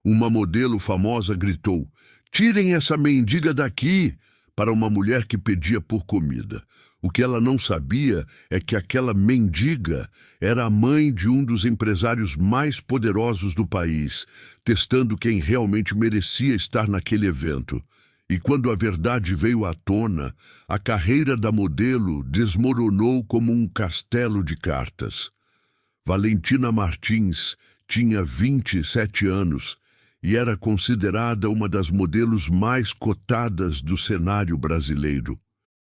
Uma modelo famosa gritou: "Tirem essa mendiga daqui!" para uma mulher que pedia por comida. O que ela não sabia é que aquela mendiga era a mãe de um dos empresários mais poderosos do país, testando quem realmente merecia estar naquele evento. E quando a verdade veio à tona, a carreira da modelo desmoronou como um castelo de cartas. Valentina Martins tinha 27 anos e era considerada uma das modelos mais cotadas do cenário brasileiro.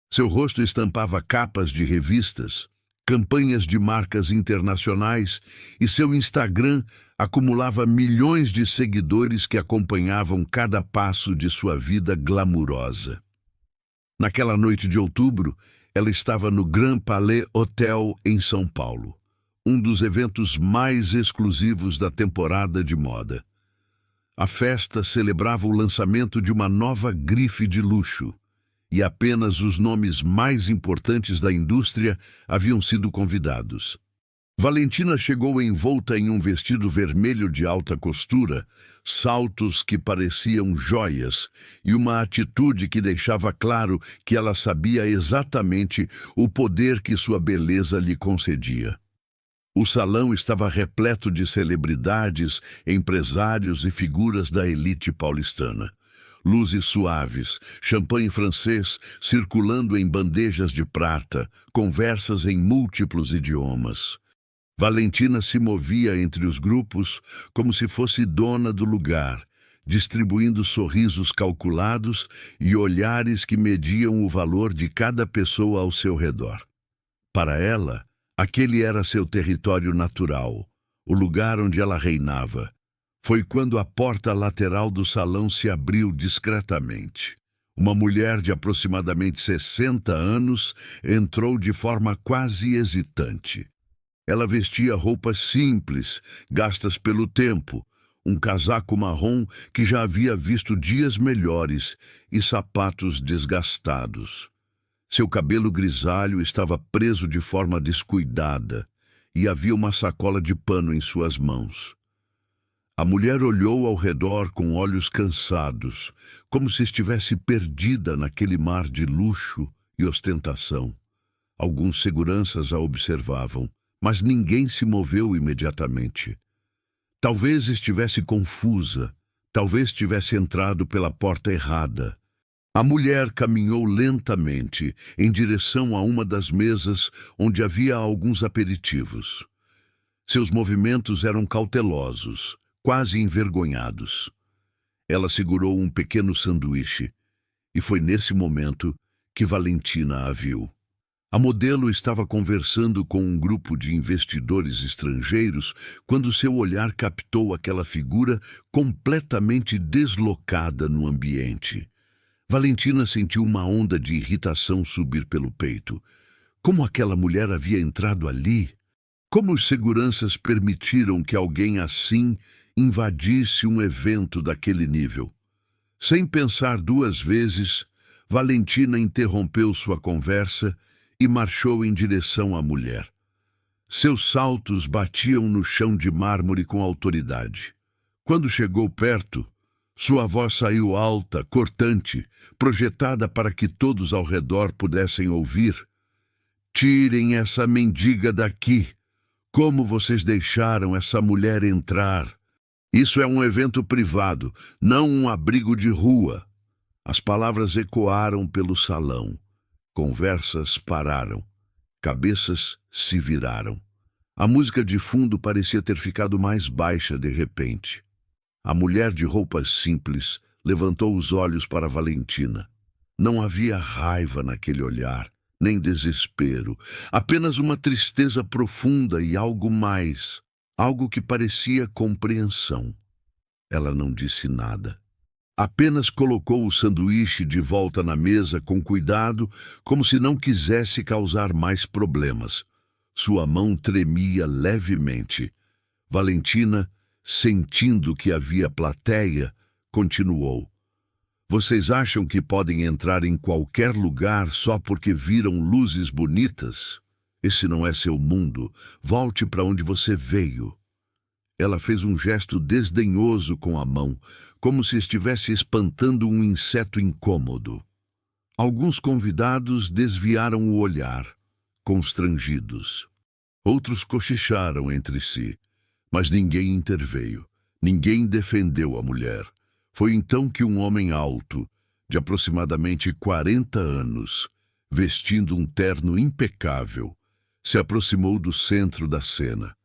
Seu rosto estampava capas de revistas, campanhas de marcas internacionais e seu Instagram acumulava milhões de seguidores que acompanhavam cada passo de sua vida glamurosa. Naquela noite de outubro, ela estava no Grand Palais Hotel em São Paulo, um dos eventos mais exclusivos da temporada de moda. A festa celebrava o lançamento de uma nova grife de luxo, e apenas os nomes mais importantes da indústria haviam sido convidados. Valentina chegou envolta em um vestido vermelho de alta costura, saltos que pareciam joias e uma atitude que deixava claro que ela sabia exatamente o poder que sua beleza lhe concedia. O salão estava repleto de celebridades, empresários e figuras da elite paulistana. Luzes suaves, champanhe francês circulando em bandejas de prata, conversas em múltiplos idiomas. Valentina se movia entre os grupos como se fosse dona do lugar, distribuindo sorrisos calculados e olhares que mediam o valor de cada pessoa ao seu redor. Para ela, aquele era seu território natural, o lugar onde ela reinava. Foi quando a porta lateral do salão se abriu discretamente. Uma mulher de aproximadamente 60 anos entrou de forma quase hesitante. Ela vestia roupas simples, gastas pelo tempo, um casaco marrom que já havia visto dias melhores e sapatos desgastados. Seu cabelo grisalho estava preso de forma descuidada e havia uma sacola de pano em suas mãos. A mulher olhou ao redor com olhos cansados, como se estivesse perdida naquele mar de luxo e ostentação. Alguns seguranças a observavam, mas ninguém se moveu imediatamente. Talvez estivesse confusa, talvez tivesse entrado pela porta errada. A mulher caminhou lentamente em direção a uma das mesas onde havia alguns aperitivos. Seus movimentos eram cautelosos, quase envergonhados. Ela segurou um pequeno sanduíche, e foi nesse momento que Valentina a viu. A modelo estava conversando com um grupo de investidores estrangeiros quando seu olhar captou aquela figura completamente deslocada no ambiente. Valentina sentiu uma onda de irritação subir pelo peito. Como aquela mulher havia entrado ali? Como os seguranças permitiram que alguém assim invadisse um evento daquele nível? Sem pensar duas vezes, Valentina interrompeu sua conversa e marchou em direção à mulher. Seus saltos batiam no chão de mármore com autoridade. Quando chegou perto, sua voz saiu alta, cortante, projetada para que todos ao redor pudessem ouvir. "Tirem essa mendiga daqui! Como vocês deixaram essa mulher entrar? Isso é um evento privado, não um abrigo de rua." As palavras ecoaram pelo salão. Conversas pararam. Cabeças se viraram. A música de fundo parecia ter ficado mais baixa de repente. A mulher de roupas simples levantou os olhos para Valentina. Não havia raiva naquele olhar, nem desespero, apenas uma tristeza profunda e algo mais, algo que parecia compreensão. Ela não disse nada. Apenas colocou o sanduíche de volta na mesa com cuidado, como se não quisesse causar mais problemas. Sua mão tremia levemente. Valentina, sentindo que havia plateia, continuou. "Vocês acham que podem entrar em qualquer lugar só porque viram luzes bonitas? Esse não é seu mundo. Volte para onde você veio." Ela fez um gesto desdenhoso com a mão, como se estivesse espantando um inseto incômodo. Alguns convidados desviaram o olhar, constrangidos. Outros cochicharam entre si, mas ninguém interveio. Ninguém defendeu a mulher. Foi então que um homem alto, de aproximadamente 40 anos, vestindo um terno impecável, se aproximou do centro da cena.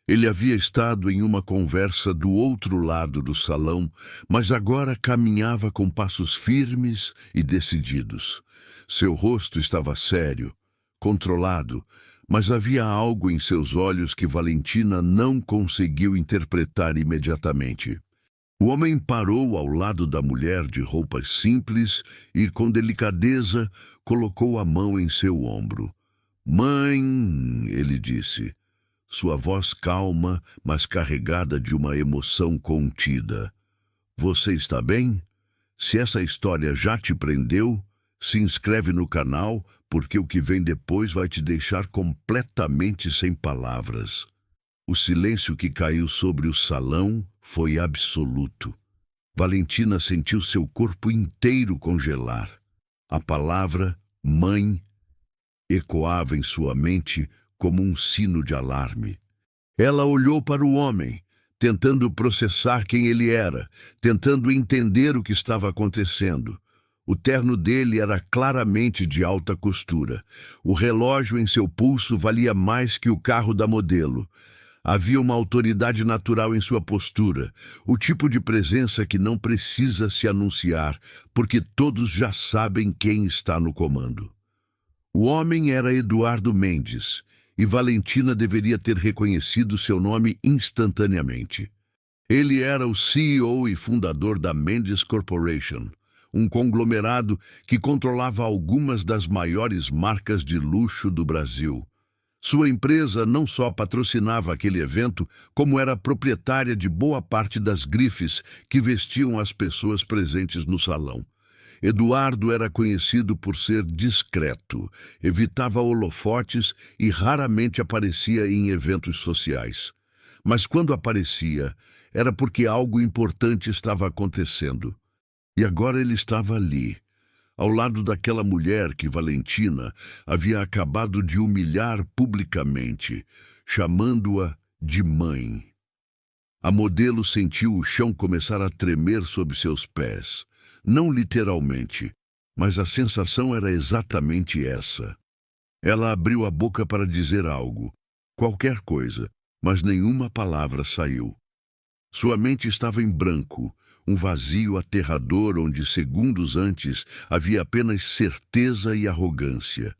Ele havia estado em uma conversa do outro lado do salão, mas agora caminhava com passos firmes e decididos. Seu rosto estava sério, controlado, mas havia algo em seus olhos que Valentina não conseguiu interpretar imediatamente. O homem parou ao lado da mulher de roupas simples e, com delicadeza, colocou a mão em seu ombro. "Mãe", ele disse, sua voz calma, mas carregada de uma emoção contida. "Você está bem? Se essa história já te prendeu, se inscreve no canal, porque o que vem depois vai te deixar completamente sem palavras." O silêncio que caiu sobre o salão foi absoluto. Valentina sentiu seu corpo inteiro congelar. A palavra "mãe" ecoava em sua mente como um sino de alarme. Ela olhou para o homem, tentando processar quem ele era, tentando entender o que estava acontecendo. O terno dele era claramente de alta costura. O relógio em seu pulso valia mais que o carro da modelo. Havia uma autoridade natural em sua postura, o tipo de presença que não precisa se anunciar, porque todos já sabem quem está no comando. O homem era Eduardo Mendes, e Valentina deveria ter reconhecido seu nome instantaneamente. Ele era o CEO e fundador da Mendes Corporation, um conglomerado que controlava algumas das maiores marcas de luxo do Brasil. Sua empresa não só patrocinava aquele evento, como era proprietária de boa parte das grifes que vestiam as pessoas presentes no salão. Eduardo era conhecido por ser discreto, evitava holofotes e raramente aparecia em eventos sociais. Mas quando aparecia, era porque algo importante estava acontecendo. E agora ele estava ali, ao lado daquela mulher que Valentina havia acabado de humilhar publicamente, chamando-a de mãe. A modelo sentiu o chão começar a tremer sob seus pés. Não literalmente, mas a sensação era exatamente essa. Ela abriu a boca para dizer algo, qualquer coisa, mas nenhuma palavra saiu. Sua mente estava em branco, um vazio aterrador onde segundos antes havia apenas certeza e arrogância.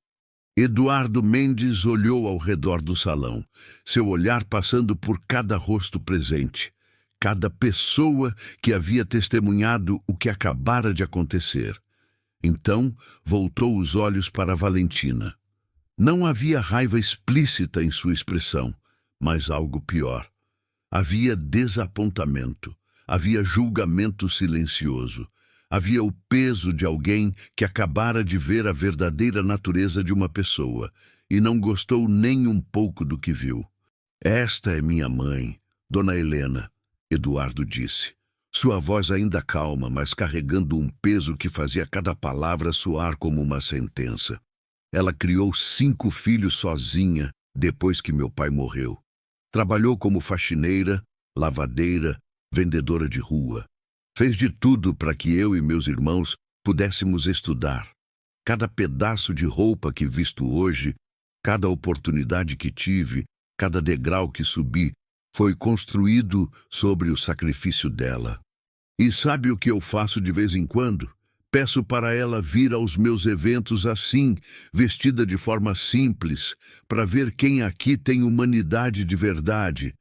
Eduardo Mendes olhou ao redor do salão, seu olhar passando por cada rosto presente, cada pessoa que havia testemunhado o que acabara de acontecer. Então, voltou os olhos para Valentina. Não havia raiva explícita em sua expressão, mas algo pior. Havia desapontamento, havia julgamento silencioso, havia o peso de alguém que acabara de ver a verdadeira natureza de uma pessoa e não gostou nem um pouco do que viu. "Esta é minha mãe, Dona Helena", Eduardo disse. Sua voz ainda calma, mas carregando um peso que fazia cada palavra soar como uma sentença. "Ela criou 5 filhos sozinha depois que meu pai morreu. Trabalhou como faxineira, lavadeira, vendedora de rua. Fez de tudo para que eu e meus irmãos pudéssemos estudar. Cada pedaço de roupa que visto hoje, cada oportunidade que tive, cada degrau que subi, foi construído sobre o sacrifício dela. E sabe o que eu faço de vez em quando? Peço para ela vir aos meus eventos assim, vestida de forma simples, para ver quem aqui tem humanidade de verdade,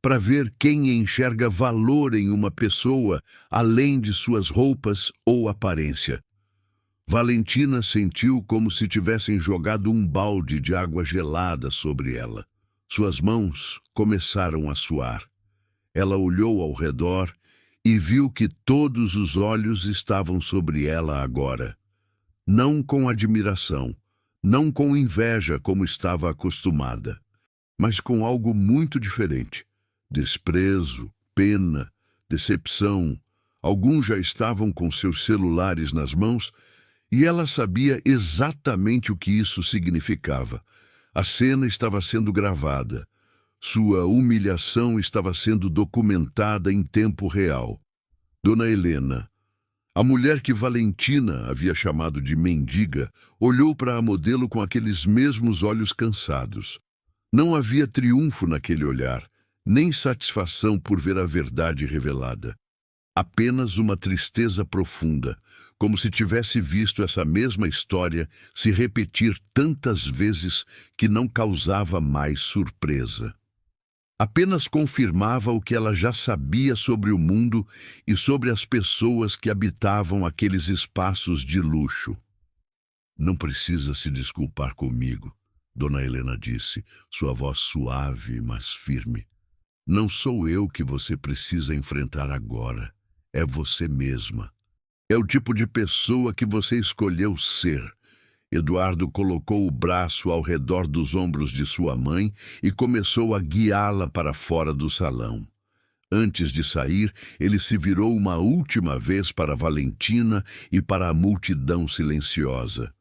para ver quem enxerga valor em uma pessoa além de suas roupas ou aparência." Valentina sentiu como se tivessem jogado um balde de água gelada sobre ela. Suas mãos começaram a suar. Ela olhou ao redor e viu que todos os olhos estavam sobre ela agora. Não com admiração, não com inveja como estava acostumada, mas com algo muito diferente. Desprezo, pena, decepção. Alguns já estavam com seus celulares nas mãos e ela sabia exatamente o que isso significava. A cena estava sendo gravada. Sua humilhação estava sendo documentada em tempo real. Dona Helena, a mulher que Valentina havia chamado de mendiga, olhou para a modelo com aqueles mesmos olhos cansados. Não havia triunfo naquele olhar, nem satisfação por ver a verdade revelada. Apenas uma tristeza profunda, como se tivesse visto essa mesma história se repetir tantas vezes que não causava mais surpresa. Apenas confirmava o que ela já sabia sobre o mundo e sobre as pessoas que habitavam aqueles espaços de luxo. Não precisa se desculpar comigo, Dona Helena disse, sua voz suave, mas firme. Não sou eu que você precisa enfrentar agora. É você mesma. É o tipo de pessoa que você escolheu ser. Eduardo colocou o braço ao redor dos ombros de sua mãe e começou a guiá-la para fora do salão. Antes de sair, ele se virou uma última vez para Valentina e para a multidão silenciosa.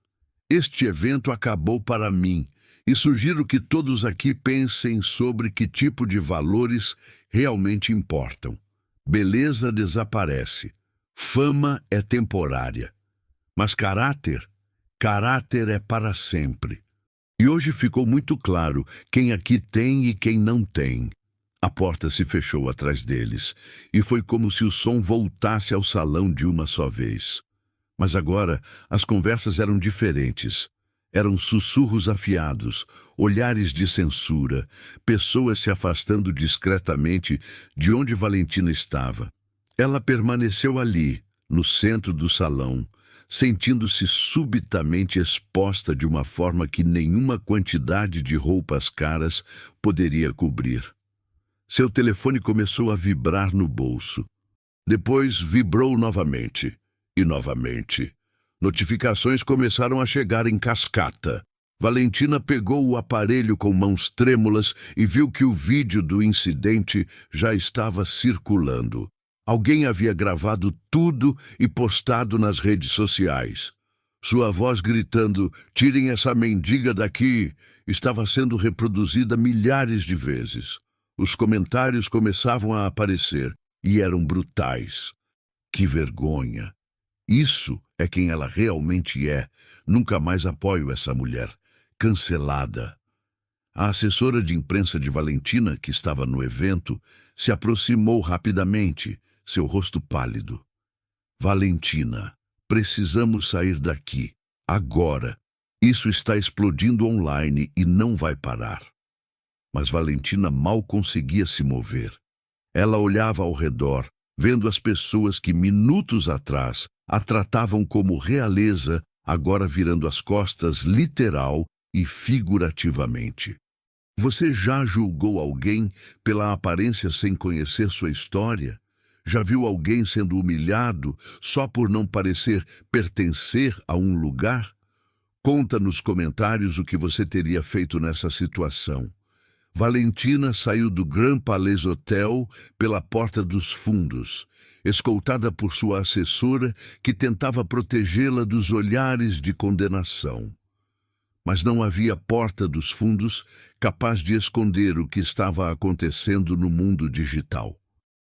Este evento acabou para mim, e sugiro que todos aqui pensem sobre que tipo de valores realmente importam. Beleza desaparece. Fama é temporária. Mas caráter é para sempre. E hoje ficou muito claro quem aqui tem e quem não tem. A porta se fechou atrás deles, e foi como se o som voltasse ao salão de uma só vez. Mas agora as conversas eram diferentes. Eram sussurros afiados, olhares de censura, pessoas se afastando discretamente de onde Valentina estava. Ela permaneceu ali, no centro do salão, sentindo-se subitamente exposta de uma forma que nenhuma quantidade de roupas caras poderia cobrir. Seu telefone começou a vibrar no bolso. Depois vibrou novamente, e novamente. Notificações começaram a chegar em cascata. Valentina pegou o aparelho com mãos trêmulas e viu que o vídeo do incidente já estava circulando. Alguém havia gravado tudo e postado nas redes sociais. Sua voz gritando, "Tirem essa mendiga daqui", estava sendo reproduzida milhares de vezes. Os comentários começavam a aparecer e eram brutais. Que vergonha! Isso é quem ela realmente é. Nunca mais apoio essa mulher. Cancelada. A assessora de imprensa de Valentina, que estava no evento, se aproximou rapidamente, seu rosto pálido. Valentina, precisamos sair daqui. Agora. Isso está explodindo online e não vai parar. Mas Valentina mal conseguia se mover. Ela olhava ao redor, vendo as pessoas que minutos atrás a tratavam como realeza, agora virando as costas literal e figurativamente. Você já julgou alguém pela aparência sem conhecer sua história? Já viu alguém sendo humilhado só por não parecer pertencer a um lugar? Conta nos comentários o que você teria feito nessa situação. Valentina saiu do Grand Palais Hotel pela porta dos fundos, escoltada por sua assessora que tentava protegê-la dos olhares de condenação. Mas não havia porta dos fundos capaz de esconder o que estava acontecendo no mundo digital.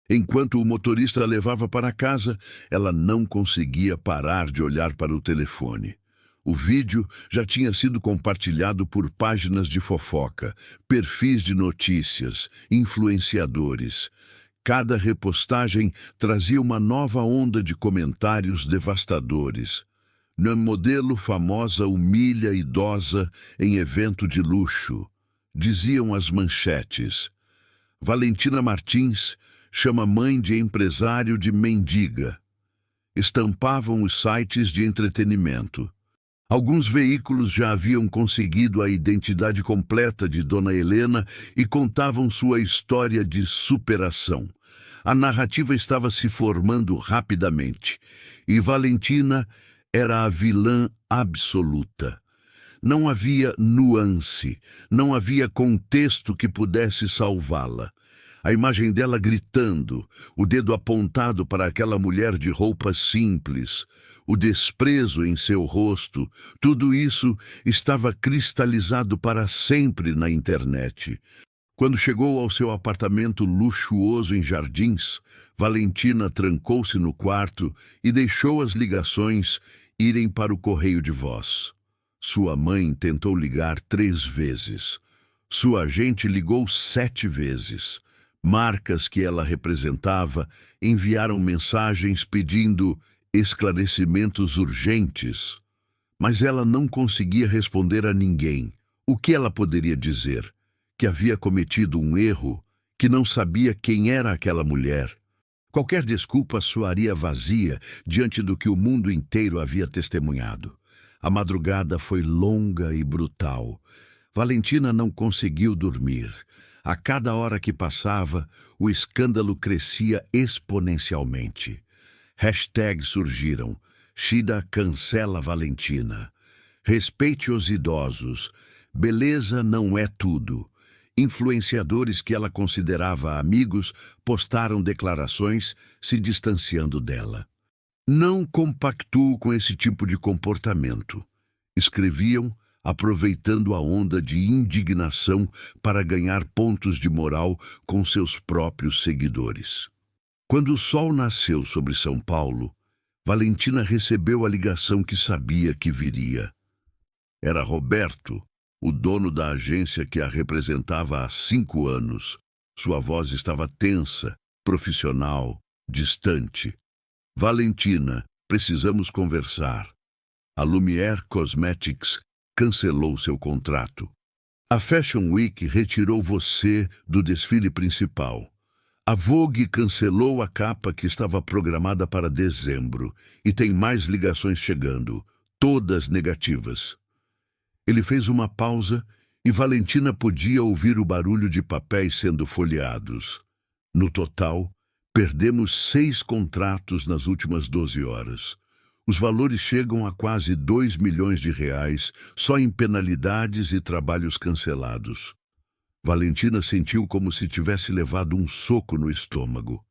Enquanto o motorista a levava para casa, ela não conseguia parar de olhar para o telefone. O vídeo já tinha sido compartilhado por páginas de fofoca, perfis de notícias, influenciadores. Cada repostagem trazia uma nova onda de comentários devastadores. Na modelo famosa humilha idosa em evento de luxo, diziam as manchetes. Valentina Martins chama mãe de empresário de mendiga. Estampavam os sites de entretenimento. Alguns veículos já haviam conseguido a identidade completa de Dona Helena e contavam sua história de superação. A narrativa estava se formando rapidamente, e Valentina era a vilã absoluta. Não havia nuance, não havia contexto que pudesse salvá-la. A imagem dela gritando, o dedo apontado para aquela mulher de roupas simples, o desprezo em seu rosto, tudo isso estava cristalizado para sempre na internet. Quando chegou ao seu apartamento luxuoso em Jardins, Valentina trancou-se no quarto e deixou as ligações irem para o correio de voz. Sua mãe tentou ligar 3 vezes. Sua agente ligou 7 vezes. Marcas que ela representava enviaram mensagens pedindo esclarecimentos urgentes. Mas ela não conseguia responder a ninguém. O que ela poderia dizer? Que havia cometido um erro, que não sabia quem era aquela mulher. Qualquer desculpa soaria vazia diante do que o mundo inteiro havia testemunhado. A madrugada foi longa e brutal. Valentina não conseguiu dormir. A cada hora que passava, o escândalo crescia exponencialmente. Hashtags surgiram. Shida cancela Valentina. Respeite os idosos. Beleza não é tudo. Influenciadores que ela considerava amigos postaram declarações se distanciando dela. Não compactuo com esse tipo de comportamento. Escreviam, aproveitando a onda de indignação para ganhar pontos de moral com seus próprios seguidores. Quando o sol nasceu sobre São Paulo, Valentina recebeu a ligação que sabia que viria. Era Roberto, o dono da agência que a representava há 5 anos. Sua voz estava tensa, profissional, distante. Valentina, precisamos conversar. A Lumière Cosmetics cancelou seu contrato. A Fashion Week retirou você do desfile principal. A Vogue cancelou a capa que estava programada para dezembro e tem mais ligações chegando, todas negativas. Ele fez uma pausa e Valentina podia ouvir o barulho de papéis sendo folheados. No total, perdemos 6 contratos nas últimas 12 horas. Os valores chegam a quase 2 milhões de reais só em penalidades e trabalhos cancelados. Valentina sentiu como se tivesse levado um soco no estômago.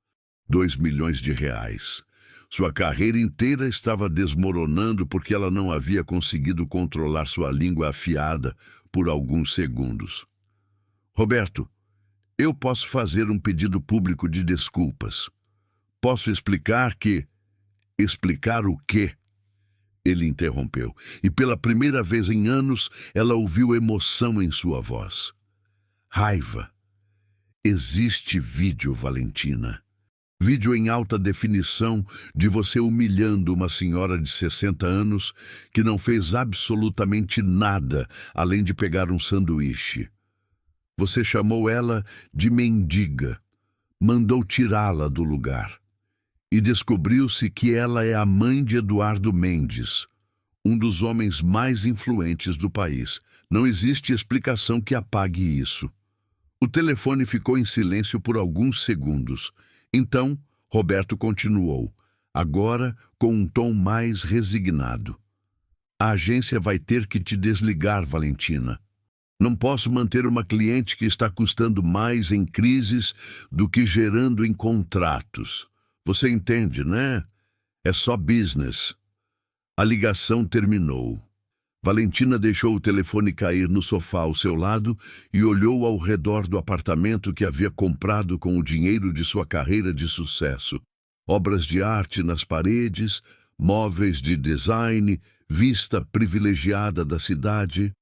2 milhões de reais. Sua carreira inteira estava desmoronando porque ela não havia conseguido controlar sua língua afiada por alguns segundos. Roberto, eu posso fazer um pedido público de desculpas. Posso explicar que... Explicar o quê? Ele interrompeu, e pela primeira vez em anos ela ouviu emoção em sua voz. Raiva. Existe vídeo, Valentina. Vídeo em alta definição de você humilhando uma senhora de 60 anos que não fez absolutamente nada além de pegar um sanduíche. Você chamou ela de mendiga, mandou tirá-la do lugar. E descobriu-se que ela é a mãe de Eduardo Mendes, um dos homens mais influentes do país. Não existe explicação que apague isso. O telefone ficou em silêncio por alguns segundos. Então, Roberto continuou, agora com um tom mais resignado. A agência vai ter que te desligar, Valentina. Não posso manter uma cliente que está custando mais em crises do que gerando em contratos. Você entende, né? É só business. A ligação terminou. Valentina deixou o telefone cair no sofá ao seu lado e olhou ao redor do apartamento que havia comprado com o dinheiro de sua carreira de sucesso. Obras de arte nas paredes, móveis de design, vista privilegiada da cidade.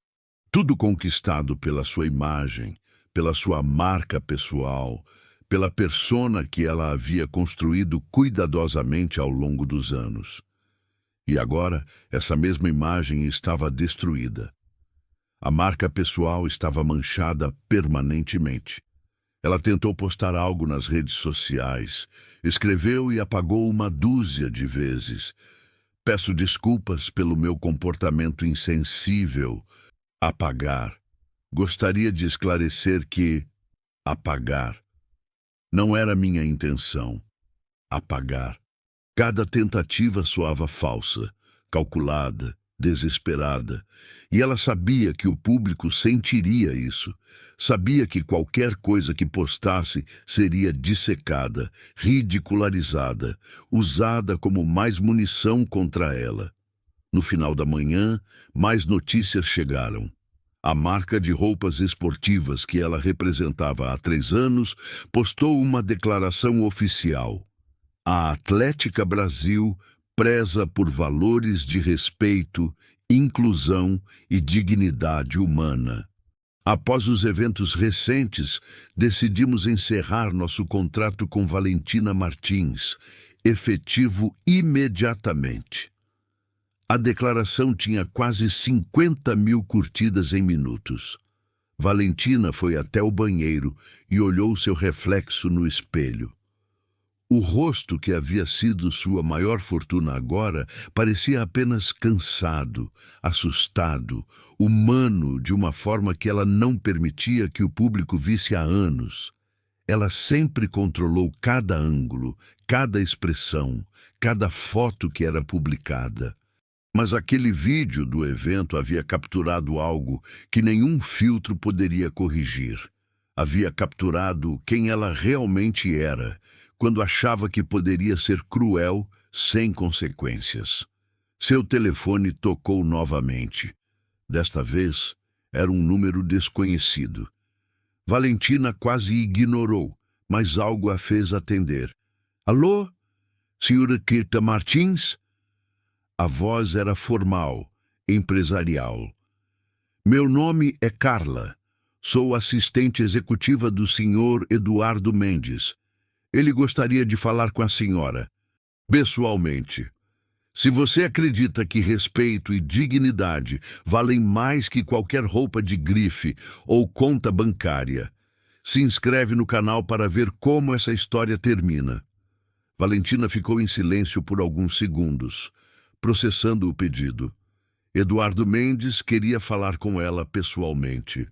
Tudo conquistado pela sua imagem, pela sua marca pessoal, pela persona que ela havia construído cuidadosamente ao longo dos anos. E agora, essa mesma imagem estava destruída. A marca pessoal estava manchada permanentemente. Ela tentou postar algo nas redes sociais, escreveu e apagou uma dúzia de vezes. Peço desculpas pelo meu comportamento insensível. Apagar. Gostaria de esclarecer que apagar não era minha intenção. Apagar. Cada tentativa soava falsa, calculada, desesperada. E ela sabia que o público sentiria isso. Sabia que qualquer coisa que postasse seria dissecada, ridicularizada, usada como mais munição contra ela. No final da manhã, mais notícias chegaram. A marca de roupas esportivas que ela representava há 3 anos postou uma declaração oficial. A Atlética Brasil preza por valores de respeito, inclusão e dignidade humana. Após os eventos recentes, decidimos encerrar nosso contrato com Valentina Martins, efetivo imediatamente. A declaração tinha quase 50.000 curtidas em minutos. Valentina foi até o banheiro e olhou seu reflexo no espelho. O rosto que havia sido sua maior fortuna agora parecia apenas cansado, assustado, humano de uma forma que ela não permitia que o público visse há anos. Ela sempre controlou cada ângulo, cada expressão, cada foto que era publicada. Mas aquele vídeo do evento havia capturado algo que nenhum filtro poderia corrigir. Havia capturado quem ela realmente era, quando achava que poderia ser cruel, sem consequências. Seu telefone tocou novamente. Desta vez, era um número desconhecido. Valentina quase ignorou, mas algo a fez atender. Alô? Senhora Kirta Martins? A voz era formal, empresarial. Meu nome é Carla. Sou assistente executiva do senhor Eduardo Mendes. Ele gostaria de falar com a senhora, pessoalmente. Se você acredita que respeito e dignidade valem mais que qualquer roupa de grife ou conta bancária, se inscreve no canal para ver como essa história termina. Valentina ficou em silêncio por alguns segundos, processando o pedido. Eduardo Mendes queria falar com ela pessoalmente.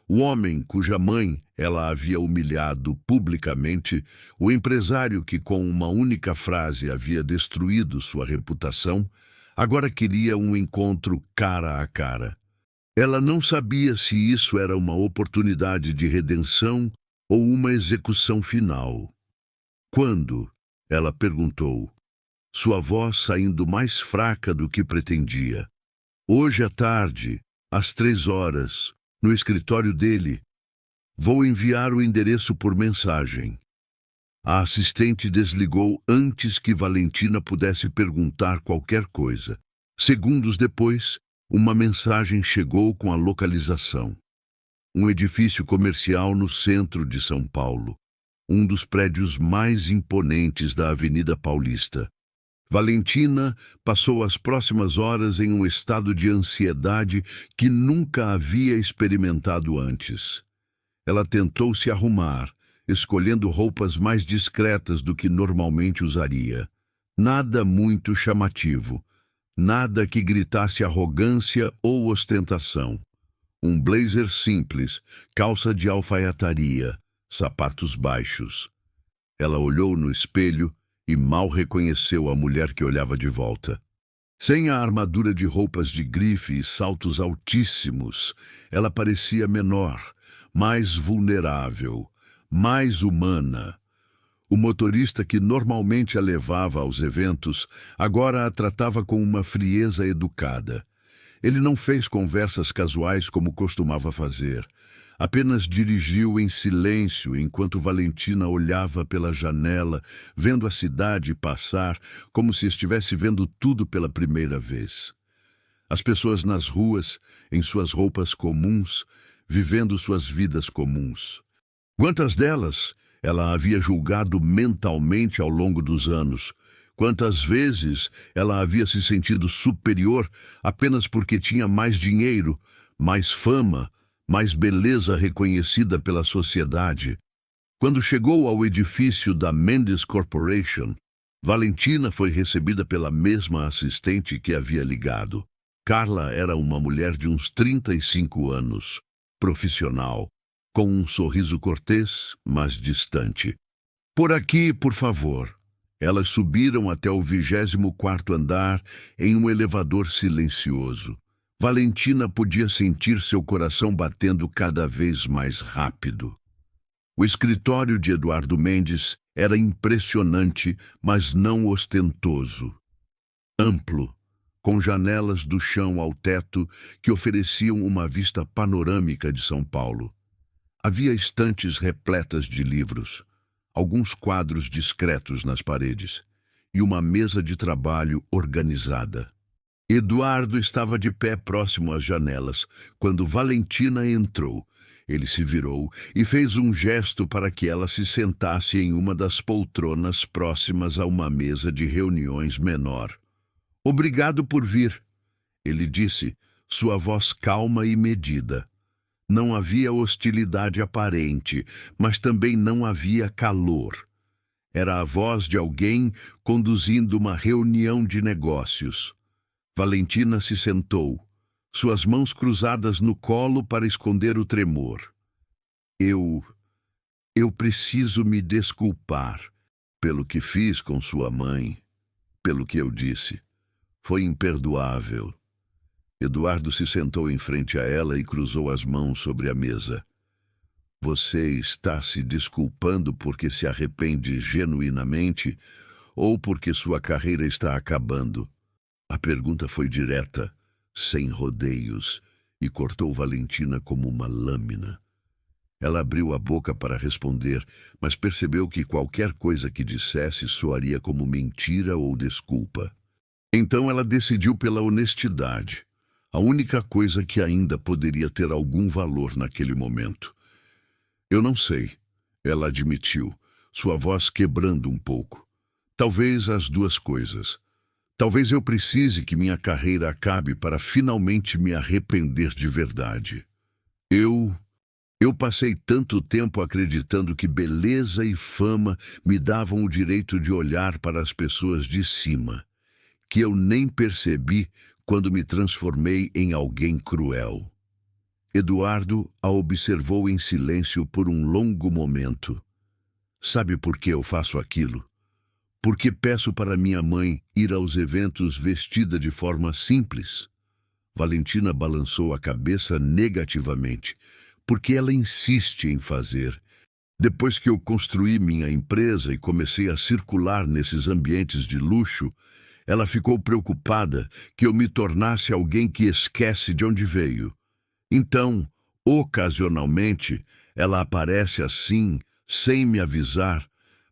O homem cuja mãe ela havia humilhado publicamente, o empresário que com uma única frase havia destruído sua reputação, agora queria um encontro cara a cara. Ela não sabia se isso era uma oportunidade de redenção ou uma execução final. Quando? Ela perguntou, sua voz saindo mais fraca do que pretendia. Hoje à tarde, às 3h, no escritório dele. Vou enviar o endereço por mensagem. A assistente desligou antes que Valentina pudesse perguntar qualquer coisa. Segundos depois, uma mensagem chegou com a localização. Um edifício comercial no centro de São Paulo, um dos prédios mais imponentes da Avenida Paulista. Valentina passou as próximas horas em um estado de ansiedade que nunca havia experimentado antes. Ela tentou se arrumar, escolhendo roupas mais discretas do que normalmente usaria. Nada muito chamativo, nada que gritasse arrogância ou ostentação. Um blazer simples, calça de alfaiataria, sapatos baixos. Ela olhou no espelho e mal reconheceu a mulher que olhava de volta. Sem a armadura de roupas de grife e saltos altíssimos, ela parecia menor, mais vulnerável, mais humana. O motorista que normalmente a levava aos eventos, agora a tratava com uma frieza educada. Ele não fez conversas casuais como costumava fazer. Apenas dirigiu em silêncio enquanto Valentina olhava pela janela, vendo a cidade passar como se estivesse vendo tudo pela primeira vez. As pessoas nas ruas, em suas roupas comuns, vivendo suas vidas comuns. Quantas delas ela havia julgado mentalmente ao longo dos anos? Quantas vezes ela havia se sentido superior apenas porque tinha mais dinheiro, mais fama, mais beleza reconhecida pela sociedade? Quando chegou ao edifício da Mendes Corporation, Valentina foi recebida pela mesma assistente que havia ligado. Carla era uma mulher de uns 35 anos, profissional, com um sorriso cortês, mas distante. Por aqui, por favor. Elas subiram até o 24º andar em um elevador silencioso. Valentina podia sentir seu coração batendo cada vez mais rápido. O escritório de Eduardo Mendes era impressionante, mas não ostentoso. Amplo, com janelas do chão ao teto que ofereciam uma vista panorâmica de São Paulo. Havia estantes repletas de livros, alguns quadros discretos nas paredes e uma mesa de trabalho organizada. Eduardo estava de pé próximo às janelas quando Valentina entrou. Ele se virou e fez um gesto para que ela se sentasse em uma das poltronas próximas a uma mesa de reuniões menor. "Obrigado por vir", ele disse, sua voz calma e medida. Não havia hostilidade aparente, mas também não havia calor. Era a voz de alguém conduzindo uma reunião de negócios. Valentina se sentou, suas mãos cruzadas no colo para esconder o tremor. Eu preciso me desculpar pelo que fiz com sua mãe, pelo que eu disse. Foi imperdoável." Eduardo se sentou em frente a ela e cruzou as mãos sobre a mesa. "Você está se desculpando porque se arrepende genuinamente ou porque sua carreira está acabando?" A pergunta foi direta, sem rodeios, e cortou Valentina como uma lâmina. Ela abriu a boca para responder, mas percebeu que qualquer coisa que dissesse soaria como mentira ou desculpa. Então ela decidiu pela honestidade, a única coisa que ainda poderia ter algum valor naquele momento. "Eu não sei", ela admitiu, sua voz quebrando um pouco. "Talvez as duas coisas. Talvez eu precise que minha carreira acabe para finalmente me arrepender de verdade. Eu passei tanto tempo acreditando que beleza e fama me davam o direito de olhar para as pessoas de cima, que eu nem percebi quando me transformei em alguém cruel." Eduardo a observou em silêncio por um longo momento. "Sabe por que eu faço aquilo? Porque peço para minha mãe ir aos eventos vestida de forma simples." Valentina balançou a cabeça negativamente, porque ela insiste em fazer. "Depois que eu construí minha empresa e comecei a circular nesses ambientes de luxo, ela ficou preocupada que eu me tornasse alguém que esquece de onde veio. Então, ocasionalmente, ela aparece assim, sem me avisar,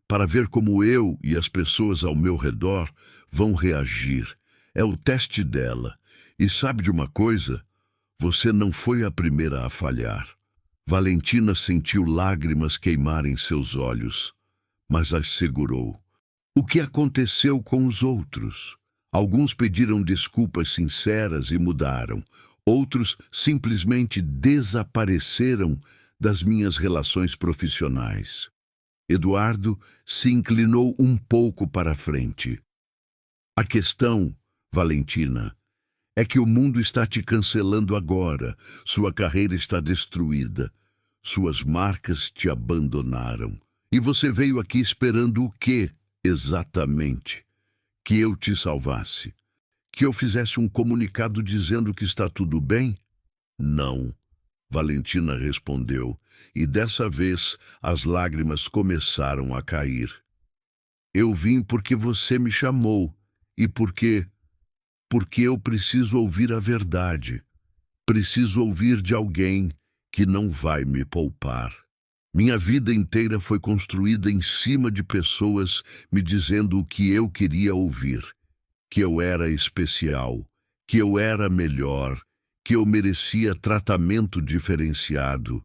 para ver como eu e as pessoas ao meu redor vão reagir. É o teste dela. E sabe de uma coisa? Você não foi a primeira a falhar." Valentina sentiu lágrimas queimarem seus olhos, mas as segurou. "O que aconteceu com os outros? Alguns pediram desculpas sinceras e mudaram. Outros simplesmente desapareceram das minhas relações profissionais." Eduardo se inclinou um pouco para a frente. "A questão, Valentina, é que o mundo está te cancelando agora. Sua carreira está destruída. Suas marcas te abandonaram. E você veio aqui esperando o quê, exatamente? Que eu te salvasse? Que eu fizesse um comunicado dizendo que está tudo bem?" "Não", Valentina respondeu, e dessa vez as lágrimas começaram a cair. "Eu vim porque você me chamou, e porque eu preciso ouvir a verdade. Preciso ouvir de alguém que não vai me poupar. Minha vida inteira foi construída em cima de pessoas me dizendo o que eu queria ouvir. Que eu era especial, que eu era melhor, que eu merecia tratamento diferenciado.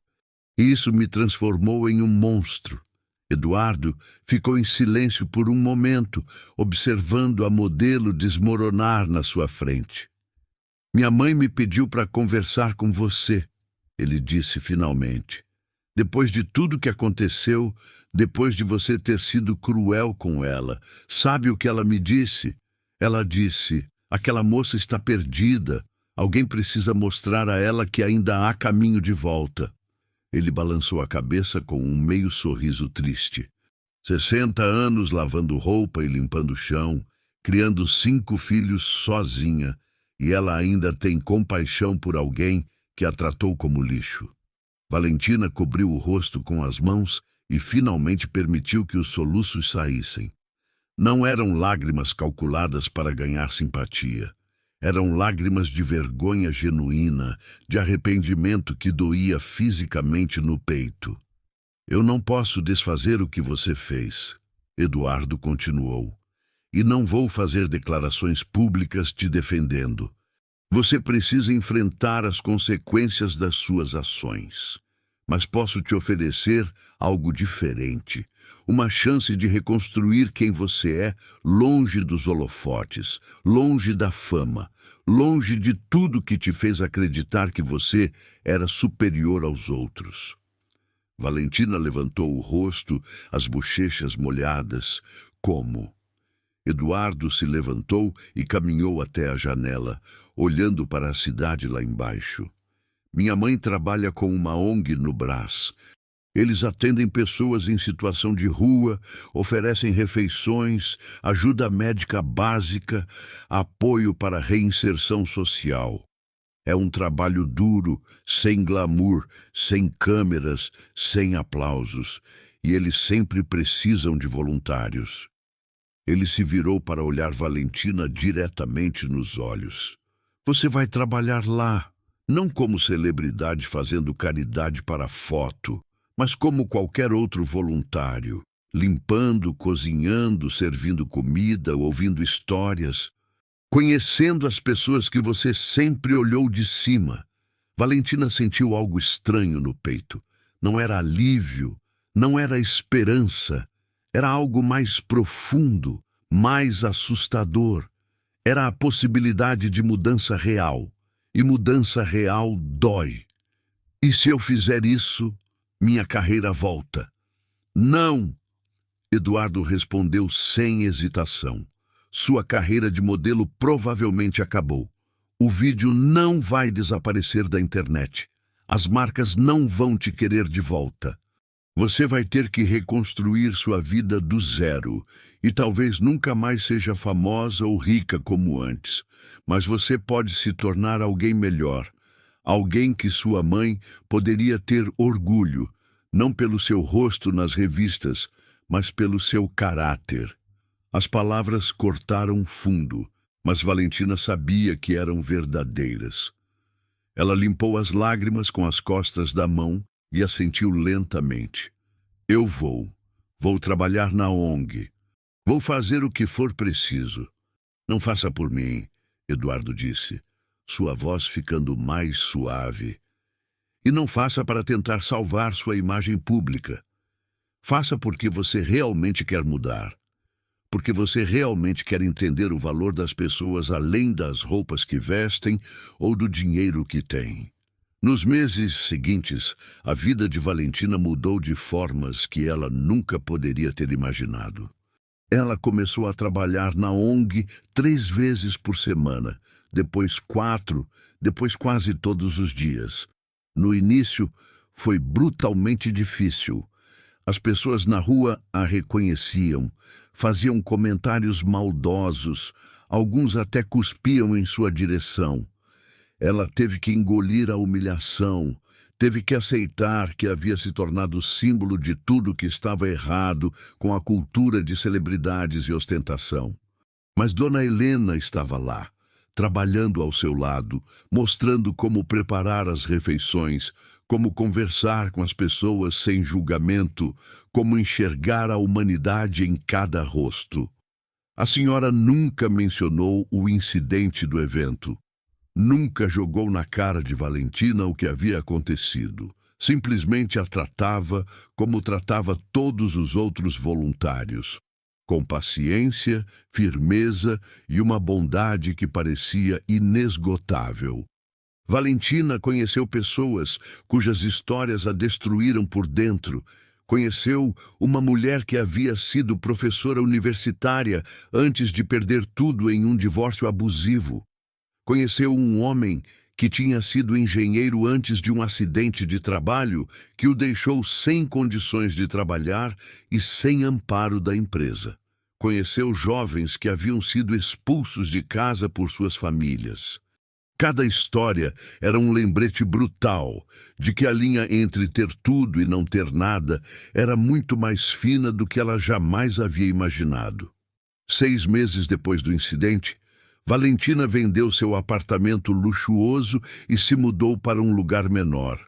Isso me transformou em um monstro." Eduardo ficou em silêncio por um momento, observando a modelo desmoronar na sua frente. "Minha mãe me pediu para conversar com você", ele disse finalmente. "Depois de tudo que aconteceu, depois de você ter sido cruel com ela, sabe o que ela me disse? Ela disse: aquela moça está perdida. Alguém precisa mostrar a ela que ainda há caminho de volta." Ele balançou a cabeça com um meio sorriso triste. 60 anos lavando roupa e limpando o chão, criando 5 filhos sozinha, e ela ainda tem compaixão por alguém que a tratou como lixo. Valentina cobriu o rosto com as mãos e finalmente permitiu que os soluços saíssem. Não eram lágrimas calculadas para ganhar simpatia. Eram lágrimas de vergonha genuína, de arrependimento que doía fisicamente no peito. Eu não posso desfazer o que você fez, Eduardo continuou, e não vou fazer declarações públicas te defendendo. Você precisa enfrentar as consequências das suas ações. Mas posso te oferecer algo diferente, uma chance de reconstruir quem você é longe dos holofotes, longe da fama, longe de tudo que te fez acreditar que você era superior aos outros. Valentina levantou o rosto, as bochechas molhadas. Como? Eduardo se levantou e caminhou até a janela, olhando para a cidade lá embaixo. Minha mãe trabalha com uma ONG no Brás. Eles atendem pessoas em situação de rua, oferecem refeições, ajuda médica básica, apoio para a reinserção social. É um trabalho duro, sem glamour, sem câmeras, sem aplausos, e eles sempre precisam de voluntários. Ele se virou para olhar Valentina diretamente nos olhos. Você vai trabalhar lá. Não como celebridade fazendo caridade para foto, mas como qualquer outro voluntário, limpando, cozinhando, servindo comida, ouvindo histórias, conhecendo as pessoas que você sempre olhou de cima. Valentina sentiu algo estranho no peito. Não era alívio, não era esperança, era algo mais profundo, mais assustador. Era a possibilidade de mudança real. E mudança real dói. E se eu fizer isso, minha carreira volta. Não! Eduardo respondeu sem hesitação. Sua carreira de modelo provavelmente acabou. O vídeo não vai desaparecer da internet. As marcas não vão te querer de volta. Você vai ter que reconstruir sua vida do zero, e talvez nunca mais seja famosa ou rica como antes, mas você pode se tornar alguém melhor, alguém que sua mãe poderia ter orgulho, não pelo seu rosto nas revistas, mas pelo seu caráter. As palavras cortaram fundo, mas Valentina sabia que eram verdadeiras. Ela limpou as lágrimas com as costas da mão e assentiu lentamente. Eu vou trabalhar na ONG. Vou fazer o que for preciso. Não faça por mim, Eduardo disse, sua voz ficando mais suave. E não faça para tentar salvar sua imagem pública. Faça porque você realmente quer mudar. Porque você realmente quer entender o valor das pessoas além das roupas que vestem ou do dinheiro que têm. Nos meses seguintes, a vida de Valentina mudou de formas que ela nunca poderia ter imaginado. Ela começou a trabalhar na ONG 3 vezes por semana, depois 4, depois quase todos os dias. No início, foi brutalmente difícil. As pessoas na rua a reconheciam, faziam comentários maldosos, alguns até cuspiam em sua direção. Ela teve que engolir a humilhação, teve que aceitar que havia se tornado símbolo de tudo que estava errado com a cultura de celebridades e ostentação. Mas Dona Helena estava lá, trabalhando ao seu lado, mostrando como preparar as refeições, como conversar com as pessoas sem julgamento, como enxergar a humanidade em cada rosto. A senhora nunca mencionou o incidente do evento. Nunca jogou na cara de Valentina o que havia acontecido. Simplesmente a tratava como tratava todos os outros voluntários, com paciência, firmeza e uma bondade que parecia inesgotável. Valentina conheceu pessoas cujas histórias a destruíram por dentro. Conheceu uma mulher que havia sido professora universitária antes de perder tudo em um divórcio abusivo. Conheceu um homem que tinha sido engenheiro antes de um acidente de trabalho que o deixou sem condições de trabalhar e sem amparo da empresa. Conheceu jovens que haviam sido expulsos de casa por suas famílias. Cada história era um lembrete brutal de que a linha entre ter tudo e não ter nada era muito mais fina do que ela jamais havia imaginado. 6 meses depois do incidente, Valentina vendeu seu apartamento luxuoso e se mudou para um lugar menor,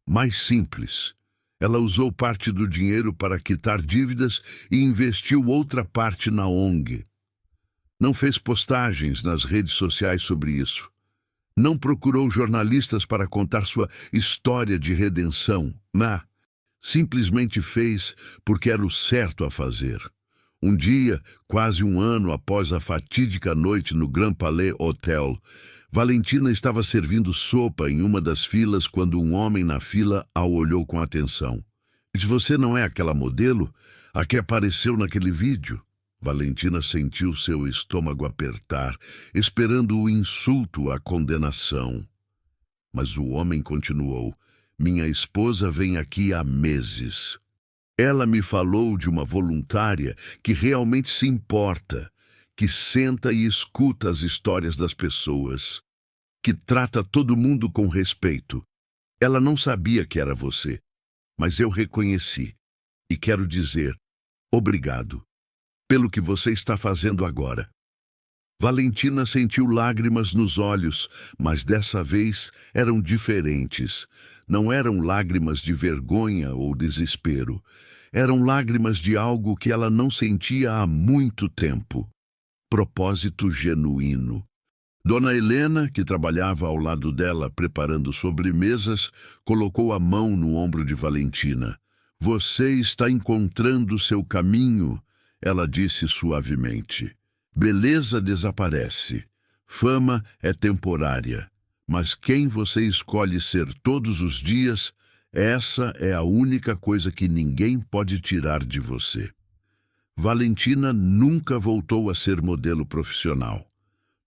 mais simples. Ela usou parte do dinheiro para quitar dívidas e investiu outra parte na ONG. Não fez postagens nas redes sociais sobre isso. Não procurou jornalistas para contar sua história de redenção, mas simplesmente fez porque era o certo a fazer. Um dia, quase um ano após a fatídica noite no Grand Palais Hotel, Valentina estava servindo sopa em uma das filas quando um homem na fila a olhou com atenção. Disse: "Você não é aquela modelo? A que apareceu naquele vídeo?" Valentina sentiu seu estômago apertar, esperando o insulto, a condenação. Mas o homem continuou: "Minha esposa vem aqui há meses. Ela me falou de uma voluntária que realmente se importa, que senta e escuta as histórias das pessoas, que trata todo mundo com respeito. Ela não sabia que era você, mas eu reconheci. E quero dizer, obrigado pelo que você está fazendo agora." Valentina sentiu lágrimas nos olhos, mas dessa vez eram diferentes. Não eram lágrimas de vergonha ou desespero. Eram lágrimas de algo que ela não sentia há muito tempo. Propósito genuíno. Dona Helena, que trabalhava ao lado dela preparando sobremesas, colocou a mão no ombro de Valentina. "Você está encontrando seu caminho", ela disse suavemente. "Beleza desaparece. Fama é temporária. Mas quem você escolhe ser todos os dias, essa é a única coisa que ninguém pode tirar de você." Valentina nunca voltou a ser modelo profissional.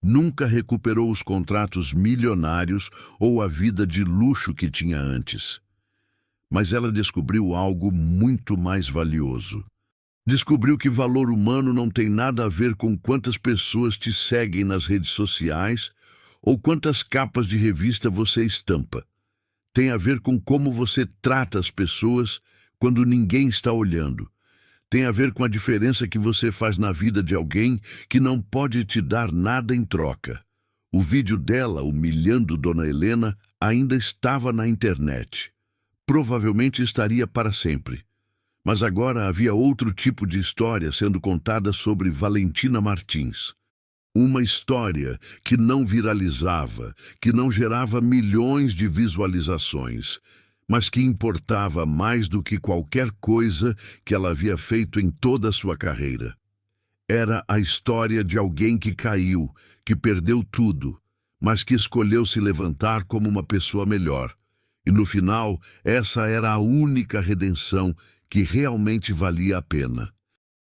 Nunca recuperou os contratos milionários ou a vida de luxo que tinha antes. Mas ela descobriu algo muito mais valioso. Descobriu que valor humano não tem nada a ver com quantas pessoas te seguem nas redes sociais ou quantas capas de revista você estampa. Tem a ver com como você trata as pessoas quando ninguém está olhando. Tem a ver com a diferença que você faz na vida de alguém que não pode te dar nada em troca. O vídeo dela humilhando Dona Helena ainda estava na internet. Provavelmente estaria para sempre. Mas agora havia outro tipo de história sendo contada sobre Valentina Martins. Uma história que não viralizava, que não gerava milhões de visualizações, mas que importava mais do que qualquer coisa que ela havia feito em toda a sua carreira. Era a história de alguém que caiu, que perdeu tudo, mas que escolheu se levantar como uma pessoa melhor. E no final, essa era a única redenção que realmente valia a pena.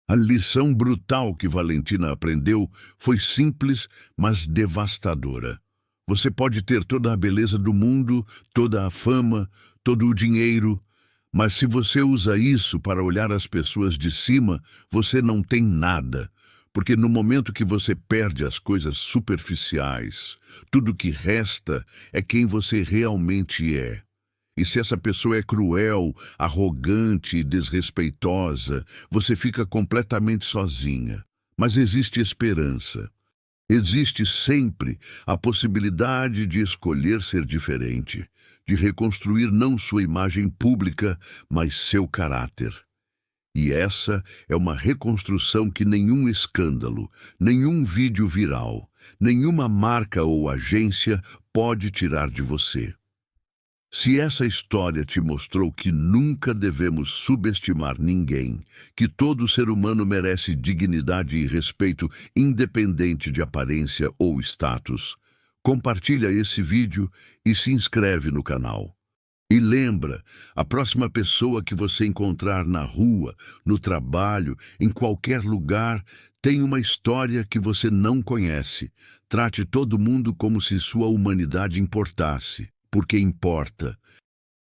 A lição brutal que Valentina aprendeu foi simples, mas devastadora. Você pode ter toda a beleza do mundo, toda a fama, todo o dinheiro, mas se você usa isso para olhar as pessoas de cima, você não tem nada. Porque no momento que você perde as coisas superficiais, tudo que resta é quem você realmente é. E se essa pessoa é cruel, arrogante e desrespeitosa, você fica completamente sozinha. Mas existe esperança. Existe sempre a possibilidade de escolher ser diferente, de reconstruir não sua imagem pública, mas seu caráter. E essa é uma reconstrução que nenhum escândalo, nenhum vídeo viral, nenhuma marca ou agência pode tirar de você. Se essa história te mostrou que nunca devemos subestimar ninguém, que todo ser humano merece dignidade e respeito independente de aparência ou status, compartilha esse vídeo e se inscreve no canal. E lembra, a próxima pessoa que você encontrar na rua, no trabalho, em qualquer lugar, tem uma história que você não conhece. Trate todo mundo como se sua humanidade importasse, porque importa.